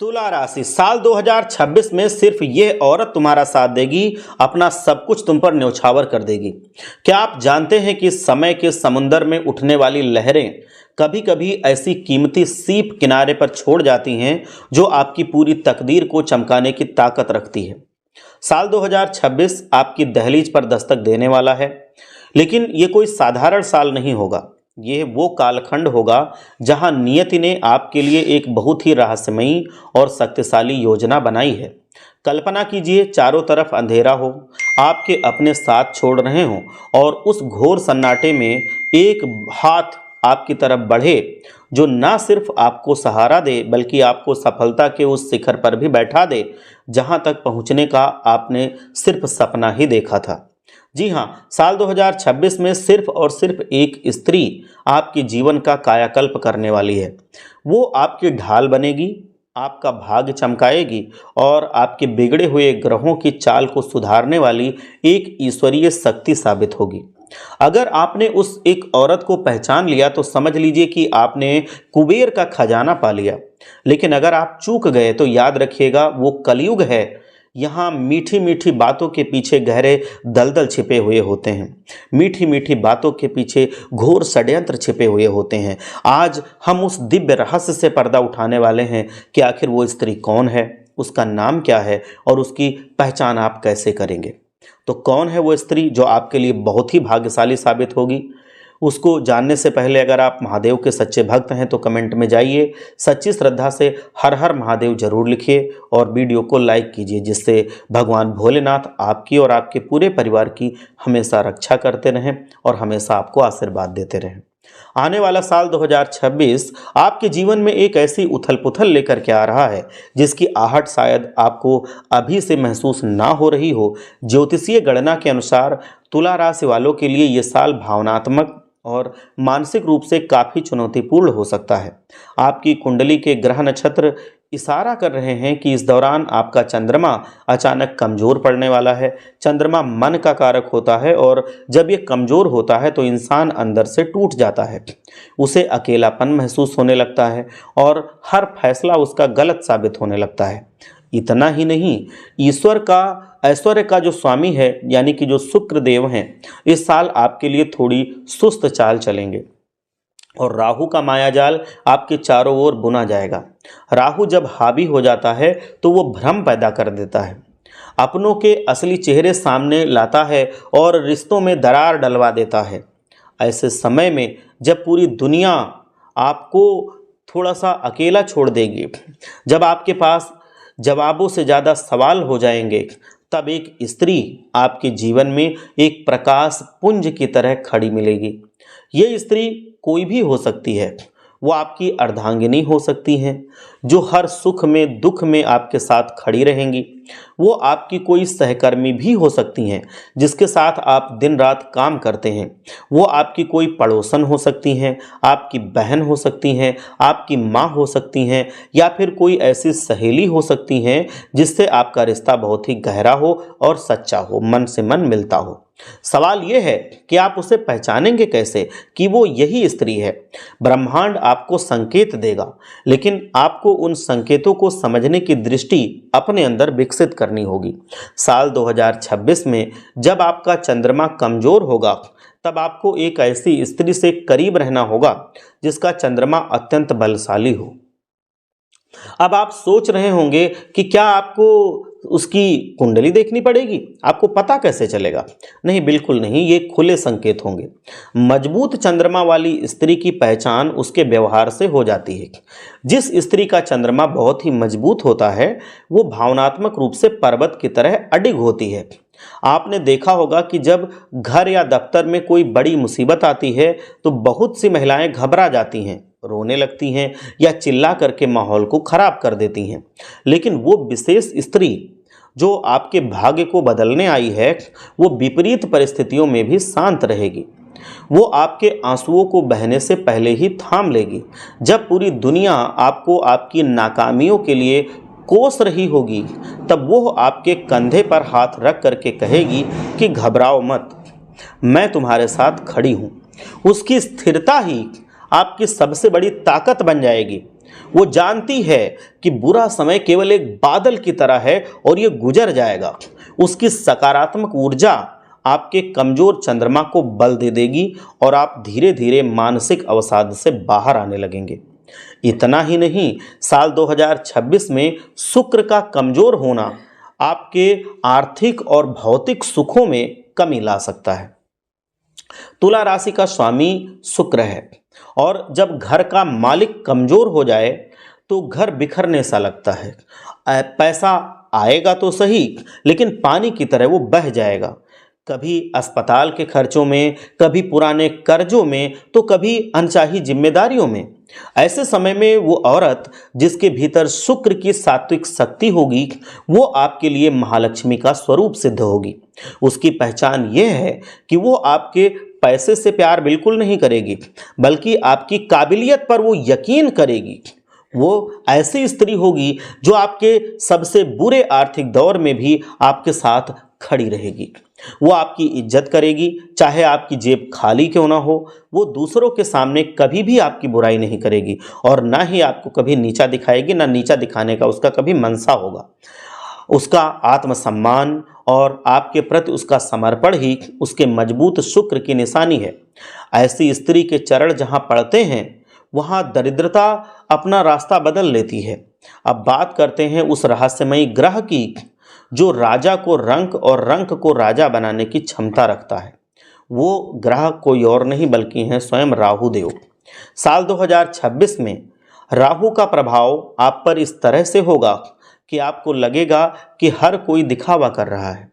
तुला राशि साल 2026 में सिर्फ यह औरत तुम्हारा साथ देगी, अपना सब कुछ तुम पर न्यौछावर कर देगी। क्या आप जानते हैं कि समय के समुंदर में उठने वाली लहरें कभी कभी ऐसी कीमती सीप किनारे पर छोड़ जाती हैं जो आपकी पूरी तकदीर को चमकाने की ताकत रखती है। साल 2026 आपकी दहलीज पर दस्तक देने वाला है, लेकिन ये कोई साधारण साल नहीं होगा। ये वो कालखंड होगा जहां नियति ने आपके लिए एक बहुत ही रहस्यमयी और शक्तिशाली योजना बनाई है। कल्पना कीजिए, चारों तरफ अंधेरा हो, आपके अपने साथ छोड़ रहे हों और उस घोर सन्नाटे में एक हाथ आपकी तरफ बढ़े जो ना सिर्फ आपको सहारा दे बल्कि आपको सफलता के उस शिखर पर भी बैठा दे जहां तक पहुंचने का आपने सिर्फ सपना ही देखा था। जी हाँ, साल 2026 में सिर्फ और सिर्फ एक स्त्री आपके जीवन का कायाकल्प करने वाली है। वो आपकी ढाल बनेगी, आपका भाग्य चमकाएगी और आपके बिगड़े हुए ग्रहों की चाल को सुधारने वाली एक ईश्वरीय शक्ति साबित होगी। अगर आपने उस एक औरत को पहचान लिया तो समझ लीजिए कि आपने कुबेर का खजाना पा लिया। लेकिन अगर आप चूक गए तो याद रखिएगा, वो कलयुग है। यहाँ मीठी मीठी बातों के पीछे गहरे दलदल छिपे हुए होते हैं। मीठी मीठी बातों के पीछे घोर षड्यंत्र छिपे हुए होते हैं। आज हम उस दिव्य रहस्य से पर्दा उठाने वाले हैं कि आखिर वो स्त्री कौन है, उसका नाम क्या है और उसकी पहचान आप कैसे करेंगे। तो कौन है वो स्त्री जो आपके लिए बहुत ही भाग्यशाली साबित होगी? उसको जानने से पहले अगर आप महादेव के सच्चे भक्त हैं तो कमेंट में जाइए, सच्ची श्रद्धा से हर हर महादेव जरूर लिखिए और वीडियो को लाइक कीजिए, जिससे भगवान भोलेनाथ आपकी और आपके पूरे परिवार की हमेशा रक्षा करते रहें और हमेशा आपको आशीर्वाद देते रहें। आने वाला साल 2026 आपके जीवन में एक ऐसी उथल पुथल लेकर के आ रहा है जिसकी आहट शायद आपको अभी से महसूस ना हो रही हो। ज्योतिषीय गणना के अनुसार तुला राशि वालों के लिए ये साल भावनात्मक और मानसिक रूप से काफ़ी चुनौतीपूर्ण हो सकता है। आपकी कुंडली के ग्रह नक्षत्र इशारा कर रहे हैं कि इस दौरान आपका चंद्रमा अचानक कमज़ोर पड़ने वाला है। चंद्रमा मन का कारक होता है और जब ये कमज़ोर होता है तो इंसान अंदर से टूट जाता है। उसे अकेलापन महसूस होने लगता है और हर फैसला उसका गलत साबित होने लगता है। इतना ही नहीं, ऐश्वर्य का जो स्वामी है यानी कि जो शुक्र देव हैं, इस साल आपके लिए थोड़ी सुस्त चाल चलेंगे और राहु का मायाजाल आपके चारों ओर बुना जाएगा। राहु जब हावी हो जाता है तो वो भ्रम पैदा कर देता है, अपनों के असली चेहरे सामने लाता है और रिश्तों में दरार डलवा देता है। ऐसे समय में जब पूरी दुनिया आपको थोड़ा सा अकेला छोड़ देगी, जब आपके पास जवाबों से ज़्यादा सवाल हो जाएंगे, तब एक स्त्री आपके जीवन में एक प्रकाश पुंज की तरह खड़ी मिलेगी। ये स्त्री कोई भी हो सकती है। वो आपकी अर्धांगिनी हो सकती हैं जो हर सुख में दुख में आपके साथ खड़ी रहेंगी। वो आपकी कोई सहकर्मी भी हो सकती हैं जिसके साथ आप दिन रात काम करते हैं। वो आपकी कोई पड़ोसन हो सकती हैं, आपकी बहन हो सकती हैं, आपकी माँ हो सकती हैं या फिर कोई ऐसी सहेली हो सकती हैं जिससे आपका रिश्ता बहुत ही गहरा हो और सच्चा हो, मन से मन मिलता हो। सवाल यह है कि आप उसे पहचानेंगे कैसे कि वो यही स्त्री है। ब्रह्मांड आपको संकेत देगा, लेकिन आपको उन संकेतों को समझने की दृष्टि अपने अंदर विकसित करनी होगी। साल 2026 में जब आपका चंद्रमा कमजोर होगा, तब आपको एक ऐसी स्त्री से करीब रहना होगा जिसका चंद्रमा अत्यंत बलशाली हो। अब आप सोच रहे होंगे कि क्या आपको उसकी कुंडली देखनी पड़ेगी? आपको पता कैसे चलेगा? नहीं, बिल्कुल नहीं, ये खुले संकेत होंगे। मजबूत चंद्रमा वाली स्त्री की पहचान उसके व्यवहार से हो जाती है। जिस स्त्री का चंद्रमा बहुत ही मजबूत होता है वो भावनात्मक रूप से पर्वत की तरह अडिग होती है। आपने देखा होगा कि जब घर या दफ्तर में कोई बड़ी मुसीबत आती है तो बहुत सी महिलाएं घबरा जाती हैं, रोने लगती हैं या चिल्ला करके माहौल को खराब कर देती हैं। लेकिन वो विशेष स्त्री जो आपके भाग्य को बदलने आई है, वो विपरीत परिस्थितियों में भी शांत रहेगी। वो आपके आंसुओं को बहने से पहले ही थाम लेगी। जब पूरी दुनिया आपको आपकी नाकामियों के लिए कोस रही होगी, तब वो आपके कंधे पर हाथ रख करके कहेगी कि घबराओ मत, मैं तुम्हारे साथ खड़ी हूँ। उसकी स्थिरता ही आपकी सबसे बड़ी ताकत बन जाएगी। वो जानती है कि बुरा समय केवल एक बादल की तरह है और ये गुजर जाएगा। उसकी सकारात्मक ऊर्जा आपके कमजोर चंद्रमा को बल दे देगी और आप धीरे धीरे मानसिक अवसाद से बाहर आने लगेंगे। इतना ही नहीं, साल 2026 में शुक्र का कमजोर होना आपके आर्थिक और भौतिक सुखों में कमी ला सकता है। तुला राशि का स्वामी शुक्र है और जब घर का मालिक कमजोर हो जाए तो घर बिखरने सा लगता है। पैसा आएगा तो सही, लेकिन पानी की तरह वो बह जाएगा। कभी अस्पताल के खर्चों में, कभी पुराने कर्जों में, तो कभी अनचाही जिम्मेदारियों में। ऐसे समय में वो औरत जिसके भीतर शुक्र की सात्विक शक्ति होगी, वो आपके लिए महालक्ष्मी का स्वरूप सिद्ध होगी। उसकी पहचान ये है कि वो आपके पैसे से प्यार बिल्कुल नहीं करेगी, बल्कि आपकी काबिलियत पर वो यकीन करेगी। वो ऐसी स्त्री होगी जो आपके सबसे बुरे आर्थिक दौर में भी आपके साथ खड़ी रहेगी। वो आपकी इज्जत करेगी, चाहे आपकी जेब खाली क्यों ना हो। वो दूसरों के सामने कभी भी आपकी बुराई नहीं करेगी और ना ही आपको कभी नीचा दिखाएगी, ना नीचा दिखाने का उसका कभी मनसा होगा। उसका आत्मसम्मान और आपके प्रति उसका समर्पण ही उसके मजबूत शुक्र की निशानी है। ऐसी स्त्री के चरण जहाँ पड़ते हैं, वहाँ दरिद्रता अपना रास्ता बदल लेती है। अब बात करते हैं उस रहस्यमयी ग्रह की जो राजा को रंक और रंक को राजा बनाने की क्षमता रखता है। वो ग्रह कोई और नहीं बल्कि हैं स्वयं राहु देव। साल 2026 में राहु का प्रभाव आप पर इस तरह से होगा कि आपको लगेगा कि हर कोई दिखावा कर रहा है।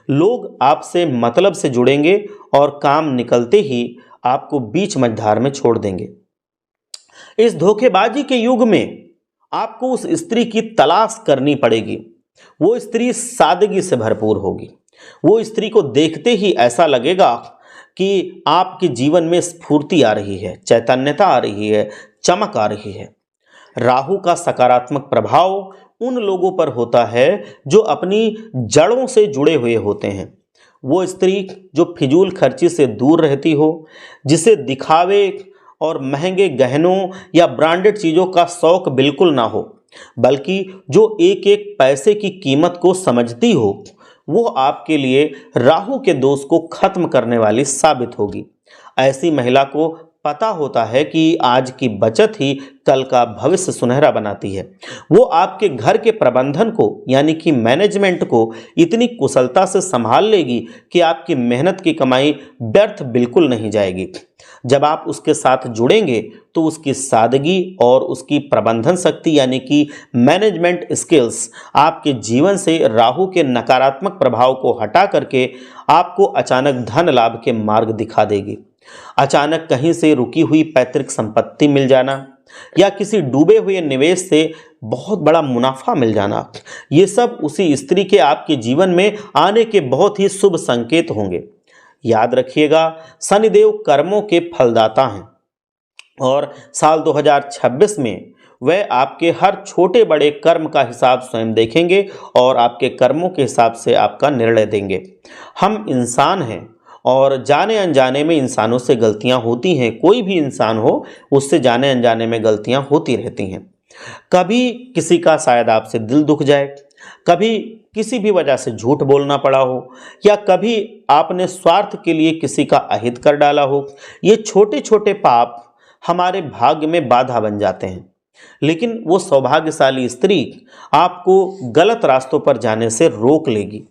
लोग आपसे मतलब से जुड़ेंगे और काम निकलते ही आपको बीच मझधार में छोड़ देंगे। इस धोखेबाजी के युग में आपको उस स्त्री की तलाश करनी पड़ेगी। वो स्त्री सादगी से भरपूर होगी। वो स्त्री को देखते ही ऐसा लगेगा कि आपके जीवन में स्फूर्ति आ रही है, चैतन्यता आ रही है, चमक आ रही है। राहु का सकारात्मक प्रभाव उन लोगों पर होता है जो अपनी जड़ों से जुड़े हुए होते हैं। वो स्त्री जो फिजूल खर्ची से दूर रहती हो, जिसे दिखावे और महंगे गहनों या ब्रांडेड चीज़ों का शौक बिल्कुल ना हो, बल्कि जो एक एक पैसे की कीमत को समझती हो, वो आपके लिए राहु के दोष को खत्म करने वाली साबित होगी। ऐसी महिला को पता होता है कि आज की बचत ही कल का भविष्य सुनहरा बनाती है। वो आपके घर के प्रबंधन को यानी कि मैनेजमेंट को इतनी कुशलता से संभाल लेगी कि आपकी मेहनत की कमाई व्यर्थ बिल्कुल नहीं जाएगी। जब आप उसके साथ जुड़ेंगे तो उसकी सादगी और उसकी प्रबंधन शक्ति यानी कि मैनेजमेंट स्किल्स आपके जीवन से राहु के नकारात्मक प्रभाव को हटा करके आपको अचानक धन लाभ के मार्ग दिखा देगी। अचानक कहीं से रुकी हुई पैतृक संपत्ति मिल जाना या किसी डूबे हुए निवेश से बहुत बड़ा मुनाफा मिल जाना, ये सब उसी स्त्री के आपके जीवन में आने के बहुत ही शुभ संकेत होंगे। याद रखिएगा, शनिदेव कर्मों के फलदाता हैं और साल 2026 में वह आपके हर छोटे बड़े कर्म का हिसाब स्वयं देखेंगे और आपके कर्मों के हिसाब से आपका निर्णय देंगे। हम इंसान हैं और जाने अनजाने में इंसानों से गलतियां होती हैं। कोई भी इंसान हो, उससे जाने अनजाने में गलतियां होती रहती हैं। कभी किसी का शायद आपसे दिल दुख जाए, कभी किसी भी वजह से झूठ बोलना पड़ा हो, या कभी आपने स्वार्थ के लिए किसी का अहित कर डाला हो। ये छोटे छोटे पाप हमारे भाग्य में बाधा बन जाते हैं, लेकिन वो सौभाग्यशाली स्त्री आपको गलत रास्तों पर जाने से रोक लेगी।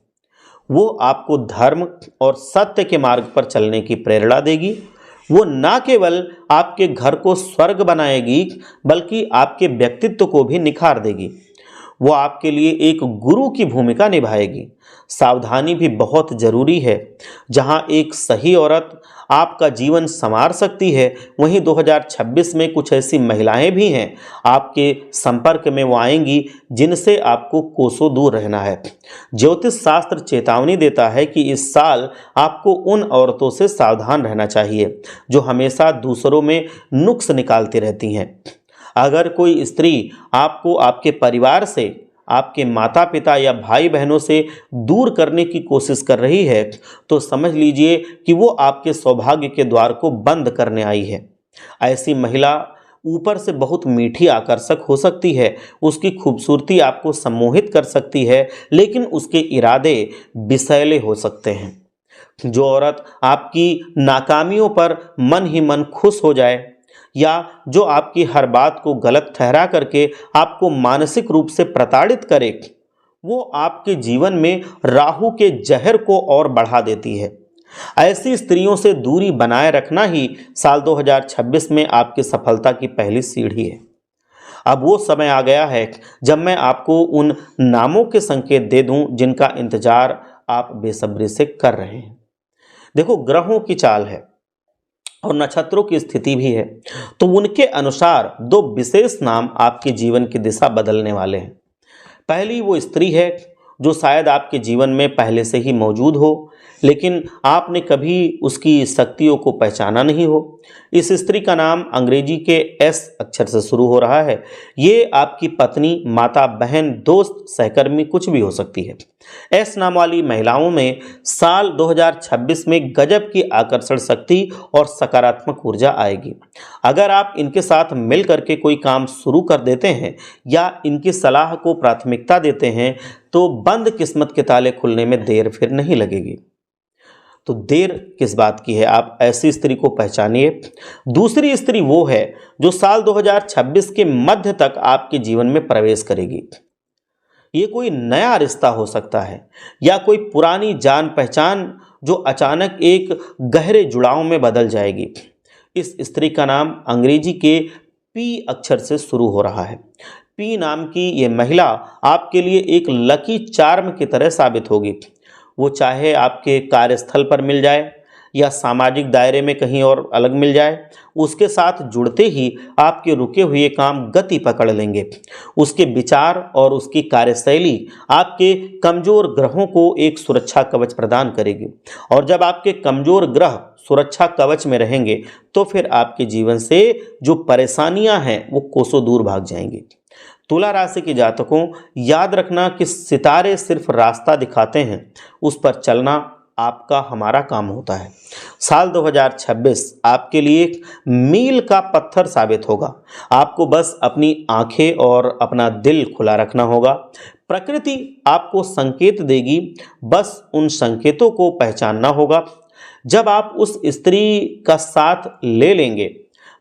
वो आपको धर्म और सत्य के मार्ग पर चलने की प्रेरणा देगी। वो न केवल आपके घर को स्वर्ग बनाएगी, बल्कि आपके व्यक्तित्व को भी निखार देगी। वो आपके लिए एक गुरु की भूमिका निभाएगी। सावधानी भी बहुत जरूरी है। जहां एक सही औरत आपका जीवन संवार सकती है, वहीं 2026 में कुछ ऐसी महिलाएं भी हैं आपके संपर्क में वो आएंगी जिनसे आपको कोसों दूर रहना है। ज्योतिष शास्त्र चेतावनी देता है कि इस साल आपको उन औरतों से सावधान रहना चाहिए जो हमेशा दूसरों में नुक्स निकालती रहती हैं। अगर कोई स्त्री आपको आपके परिवार से, आपके माता पिता या भाई बहनों से दूर करने की कोशिश कर रही है, तो समझ लीजिए कि वो आपके सौभाग्य के द्वार को बंद करने आई है। ऐसी महिला ऊपर से बहुत मीठी आकर्षक हो सकती है, उसकी खूबसूरती आपको सम्मोहित कर सकती है, लेकिन उसके इरादे विषैले हो सकते हैं। जो औरत आपकी नाकामियों पर मन ही मन खुश हो जाए, या जो आपकी हर बात को गलत ठहरा करके आपको मानसिक रूप से प्रताड़ित करे, वो आपके जीवन में राहु के जहर को और बढ़ा देती है। ऐसी स्त्रियों से दूरी बनाए रखना ही साल 2026 में आपकी सफलता की पहली सीढ़ी है। अब वो समय आ गया है जब मैं आपको उन नामों के संकेत दे दूं जिनका इंतजार आप बेसब्री से कर रहे हैं। देखो, ग्रहों की चाल है और नक्षत्रों की स्थिति भी है, तो उनके अनुसार दो विशेष नाम आपके जीवन की दिशा बदलने वाले हैं। पहली वो स्त्री है जो शायद आपके जीवन में पहले से ही मौजूद हो, लेकिन आपने कभी उसकी शक्तियों को पहचाना नहीं हो। इस स्त्री का नाम अंग्रेजी के एस अक्षर से शुरू हो रहा है। ये आपकी पत्नी, माता, बहन, दोस्त, सहकर्मी कुछ भी हो सकती है। एस नाम वाली महिलाओं में साल 2026 में गजब की आकर्षण शक्ति और सकारात्मक ऊर्जा आएगी। अगर आप इनके साथ मिल करके कोई काम शुरू कर देते हैं या इनकी सलाह को प्राथमिकता देते हैं, तो बंद किस्मत के ताले खुलने में देर फिर नहीं लगेगी। तो देर किस बात की है, आप ऐसी स्त्री को पहचानिए। दूसरी स्त्री वो है जो साल 2026 के मध्य तक आपके जीवन में प्रवेश करेगी। ये कोई नया रिश्ता हो सकता है या कोई पुरानी जान पहचान जो अचानक एक गहरे जुड़ाव में बदल जाएगी। इस स्त्री का नाम अंग्रेजी के पी अक्षर से शुरू हो रहा है। पी नाम की ये महिला आपके लिए एक लकी चार्म की तरह साबित होगी। वो चाहे आपके कार्यस्थल पर मिल जाए या सामाजिक दायरे में कहीं और अलग मिल जाए, उसके साथ जुड़ते ही आपके रुके हुए काम गति पकड़ लेंगे। उसके विचार और उसकी कार्यशैली आपके कमजोर ग्रहों को एक सुरक्षा कवच प्रदान करेगी, और जब आपके कमजोर ग्रह सुरक्षा कवच में रहेंगे तो फिर आपके जीवन से जो परेशानियां हैं वो कोसों दूर भाग जाएंगी। तुला राशि के जातकों, याद रखना कि सितारे सिर्फ रास्ता दिखाते हैं, उस पर चलना आपका हमारा काम होता है। साल 2026 आपके लिए एक मील का पत्थर साबित होगा। आपको बस अपनी आंखें और अपना दिल खुला रखना होगा। प्रकृति आपको संकेत देगी, बस उन संकेतों को पहचानना होगा। जब आप उस स्त्री का साथ ले लेंगे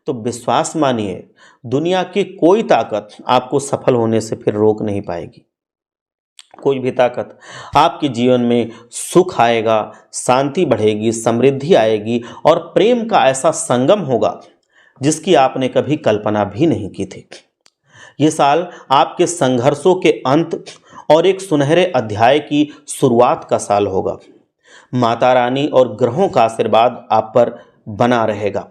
तो विश्वास मानिए, दुनिया की कोई ताकत आपको सफल होने से फिर रोक नहीं पाएगी। कोई भी ताकत आपके जीवन में सुख आएगा, शांति बढ़ेगी, समृद्धि आएगी और प्रेम का ऐसा संगम होगा जिसकी आपने कभी कल्पना भी नहीं की थी। ये साल आपके संघर्षों के अंत और एक सुनहरे अध्याय की शुरुआत का साल होगा। माता रानी और ग्रहों का आशीर्वाद आप पर बना रहेगा।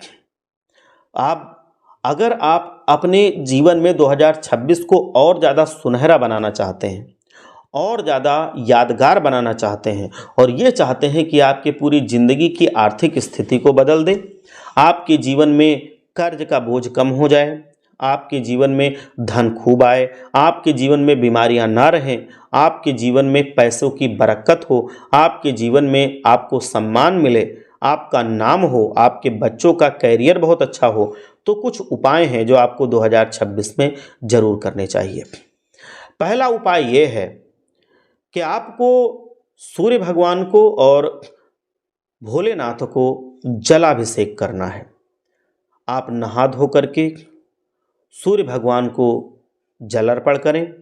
अगर आप अपने जीवन में 2026 को और ज़्यादा सुनहरा बनाना चाहते हैं, और ज़्यादा यादगार बनाना चाहते हैं, और ये चाहते हैं कि आपकी पूरी ज़िंदगी की आर्थिक स्थिति को बदल दे, आपके जीवन में कर्ज का बोझ कम हो जाए, आपके जीवन में धन खूब आए, आपके जीवन में बीमारियां ना रहें, आपके जीवन में पैसों की बरकत हो, आपके जीवन में आपको सम्मान मिले, आपका नाम हो, आपके बच्चों का कैरियर बहुत अच्छा हो, तो कुछ उपाय हैं जो आपको 2026 में जरूर करने चाहिए। पहला उपाय ये है कि आपको सूर्य भगवान को और भोलेनाथ को जलाभिषेक करना है। आप नहा धो करके सूर्य भगवान को जल अर्पण करें,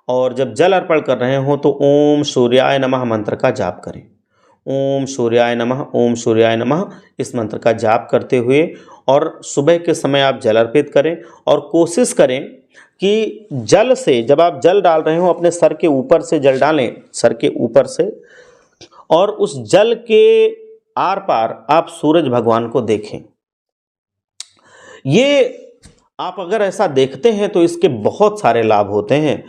और जब जल अर्पण कर रहे हो तो ओम सूर्याय नमः मंत्र का जाप करें। ओम सूर्याय नमः, ओम सूर्याय नमः, इस मंत्र का जाप करते हुए और सुबह के समय आप जल अर्पित करें, और कोशिश करें कि जल से, जब आप जल डाल रहे हो, अपने सर के ऊपर से जल डालें, सर के ऊपर से, और उस जल के आर पार आप सूरज भगवान को देखें। ये आप अगर ऐसा देखते हैं तो इसके बहुत सारे लाभ होते हैं।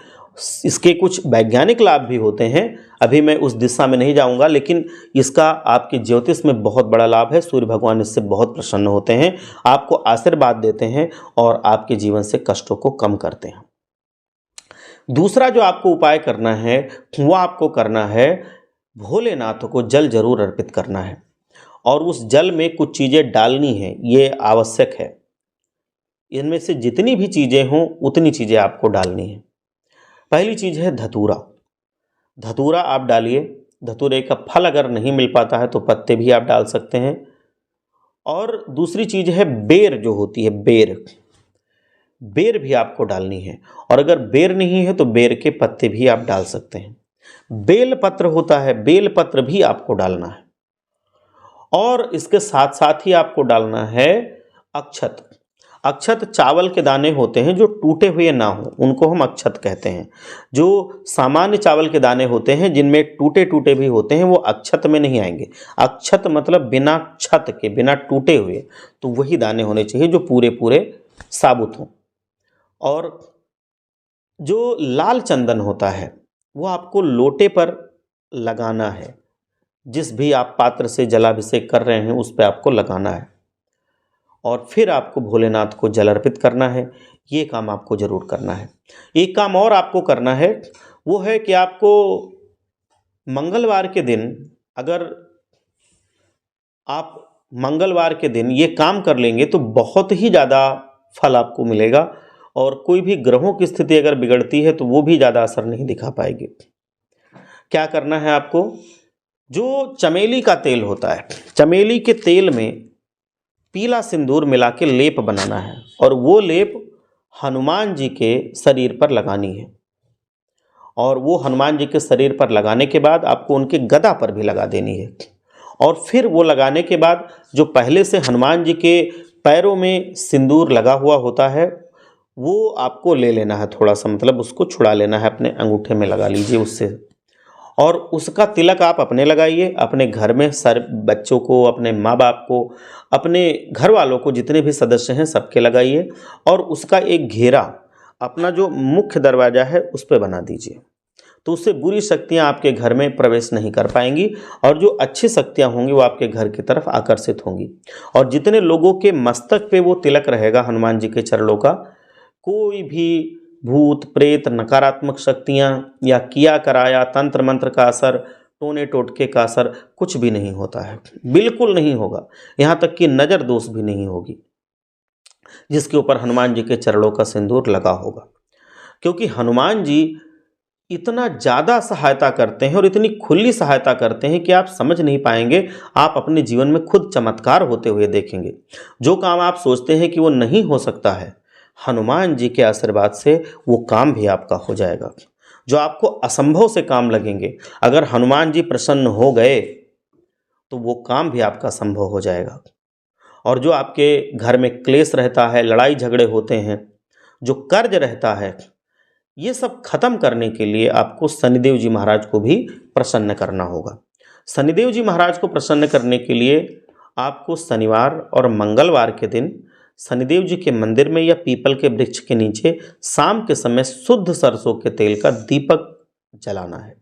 इसके कुछ वैज्ञानिक लाभ भी होते हैं, अभी मैं उस दिशा में नहीं जाऊंगा, लेकिन इसका आपके ज्योतिष में बहुत बड़ा लाभ है। सूर्य भगवान इससे बहुत प्रसन्न होते हैं, आपको आशीर्वाद देते हैं और आपके जीवन से कष्टों को कम करते हैं। दूसरा जो आपको उपाय करना है वो आपको करना है, भोलेनाथ को जल जरूर अर्पित करना है, और उस जल में कुछ चीज़ें डालनी है, ये आवश्यक है। इनमें से जितनी भी चीज़ें हों उतनी चीज़ें आपको डालनी है। पहली चीज़ है धतूरा। धतूरा आप डालिए। धतूरे का फल अगर नहीं मिल पाता है तो पत्ते भी आप डाल सकते हैं। और दूसरी चीज़ है बेर, जो होती है बेर, बेर भी आपको डालनी है। और अगर बेर नहीं है तो बेर के पत्ते भी आप डाल सकते हैं। बेल पत्र होता है, बेल पत्र भी आपको डालना है। और इसके साथ साथ ही आपको डालना है अक्षत। अक्षत चावल के दाने होते हैं जो टूटे हुए ना हो, उनको हम अक्षत कहते हैं। जो सामान्य चावल के दाने होते हैं जिनमें टूटे टूटे भी होते हैं वो अक्षत में नहीं आएंगे। अक्षत मतलब बिना छत के, बिना टूटे हुए, तो वही दाने होने चाहिए जो पूरे पूरे साबुत हों। और जो लाल चंदन होता है वो आपको लोटे पर लगाना है। जिस भी आप पात्र से जलाभिषेक कर रहे हैं उस पर आपको लगाना है और फिर आपको भोलेनाथ को जल अर्पित करना है। ये काम आपको जरूर करना है। एक काम और आपको करना है, वो है कि आपको मंगलवार के दिन, अगर आप मंगलवार के दिन ये काम कर लेंगे तो बहुत ही ज़्यादा फल आपको मिलेगा। और कोई भी ग्रहों की स्थिति अगर बिगड़ती है तो वो भी ज़्यादा असर नहीं दिखा पाएगी। क्या करना है आपको, जो चमेली का तेल होता है, चमेली के तेल में पीला सिंदूर मिला के लेप बनाना है और वो लेप हनुमान जी के शरीर पर लगानी है। और वो हनुमान जी के शरीर पर लगाने के बाद आपको उनके गदा पर भी लगा देनी है। और फिर वो लगाने के बाद जो पहले से हनुमान जी के पैरों में सिंदूर लगा हुआ होता है वो आपको ले लेना है, थोड़ा सा, मतलब उसको छुड़ा लेना है, अपने अंगूठे में लगा लीजिए उससे। और उसका तिलक आप अपने लगाइए, अपने घर में सर बच्चों को, अपने माँ बाप को, अपने घर वालों को, जितने भी सदस्य हैं सबके लगाइए। और उसका एक घेरा अपना जो मुख्य दरवाज़ा है उस पर बना दीजिए। तो उससे बुरी शक्तियाँ आपके घर में प्रवेश नहीं कर पाएंगी और जो अच्छी शक्तियाँ होंगी वो आपके घर की तरफ आकर्षित होंगी। और जितने लोगों के मस्तक पे वो तिलक रहेगा हनुमान जी के चरणों का, कोई भी भूत प्रेत, नकारात्मक शक्तियाँ या किया कराया तंत्र मंत्र का असर, टोने टोटके का असर कुछ भी नहीं होता है, बिल्कुल नहीं होगा। यहाँ तक कि नज़र दोष भी नहीं होगी जिसके ऊपर हनुमान जी के चरणों का सिंदूर लगा होगा। क्योंकि हनुमान जी इतना ज़्यादा सहायता करते हैं और इतनी खुली सहायता करते हैं कि आप समझ नहीं पाएंगे। आप अपने जीवन में खुद चमत्कार होते हुए देखेंगे। जो काम आप सोचते हैं कि वो नहीं हो सकता है, हनुमान जी के आशीर्वाद से वो काम भी आपका हो जाएगा। जो आपको असंभव से काम लगेंगे, अगर हनुमान जी प्रसन्न हो गए तो वो काम भी आपका संभव हो जाएगा। और जो आपके घर में क्लेश रहता है, लड़ाई झगड़े होते हैं, जो कर्ज रहता है, ये सब खत्म करने के लिए आपको शनिदेव जी महाराज को भी प्रसन्न करना होगा। शनिदेव जी महाराज को प्रसन्न करने के लिए आपको शनिवार और मंगलवार के दिन शनिदेव जी के मंदिर में या पीपल के वृक्ष के नीचे शाम के समय शुद्ध सरसों के तेल का दीपक जलाना है।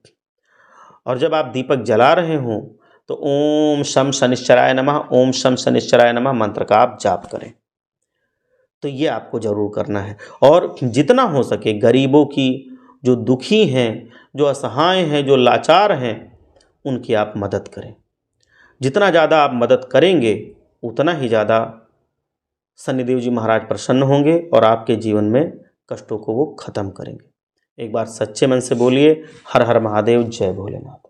और जब आप दीपक जला रहे हों तो ओम शम शनिश्चराय नमः, ओम शम शनिश्चराय नमः मंत्र का आप जाप करें। तो ये आपको ज़रूर करना है। और जितना हो सके गरीबों की, जो दुखी हैं, जो असहाय हैं, जो लाचार हैं, उनकी आप मदद करें। जितना ज़्यादा आप मदद करेंगे उतना ही ज़्यादा शनिदेव जी महाराज प्रसन्न होंगे और आपके जीवन में कष्टों को वो खत्म करेंगे। एक बार सच्चे मन से बोलिए, हर हर महादेव, जय भोलेनाथ।